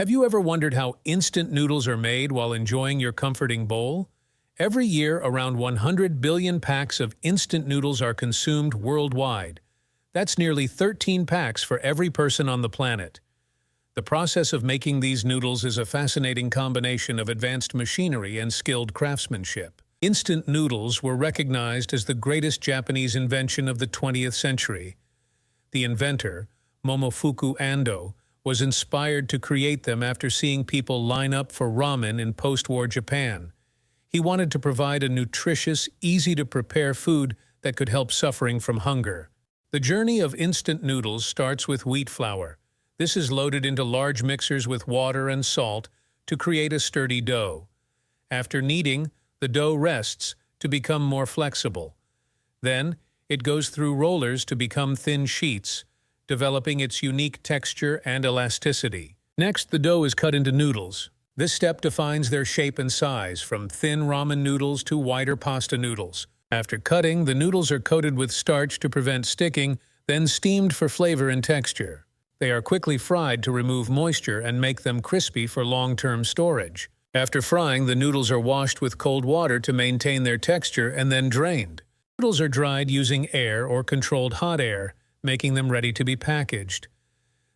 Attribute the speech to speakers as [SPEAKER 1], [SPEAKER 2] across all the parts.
[SPEAKER 1] Have you ever wondered how instant noodles are made while enjoying your comforting bowl? Every year, around 100 billion packs of instant noodles are consumed worldwide. That's nearly 13 packs for every person on the planet. The process of making these noodles is a fascinating combination of advanced machinery and skilled craftsmanship. Instant noodles were recognized as the greatest Japanese invention of the 20th century. The inventor, Momofuku Ando, was inspired to create them after seeing people line up for ramen in post-war Japan. He wanted to provide a nutritious, easy-to-prepare food that could help suffering from hunger. The journey of instant noodles starts with wheat flour. This is loaded into large mixers with water and salt to create a sturdy dough. After kneading, the dough rests to become more flexible. Then, it goes through rollers to become thin sheets, developing its unique texture and elasticity. Next, the dough is cut into noodles. This step defines their shape and size, from thin ramen noodles to wider pasta noodles. After cutting, the noodles are coated with starch to prevent sticking, then steamed for flavor and texture. They are quickly fried to remove moisture and make them crispy for long-term storage. After frying, the noodles are washed with cold water to maintain their texture and then drained. Noodles are dried using air or controlled hot air, making them ready to be packaged.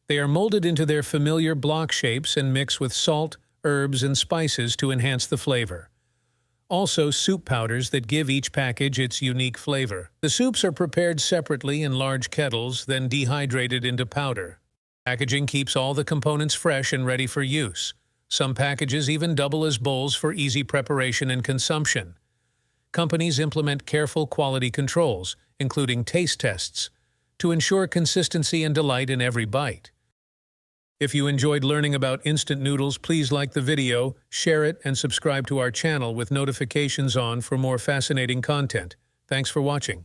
[SPEAKER 1] They are molded into their familiar block shapes and mixed with salt, herbs, and spices to enhance the flavor. Also, soup powders that give each package its unique flavor. The soups are prepared separately in large kettles, then dehydrated into powder. Packaging keeps all the components fresh and ready for use. Some packages even double as bowls for easy preparation and consumption. Companies implement careful quality controls, including taste tests, to ensure consistency and delight in every bite. If you enjoyed learning about instant noodles, please like the video, share it, and subscribe to our channel with notifications on for more fascinating content. Thanks for watching.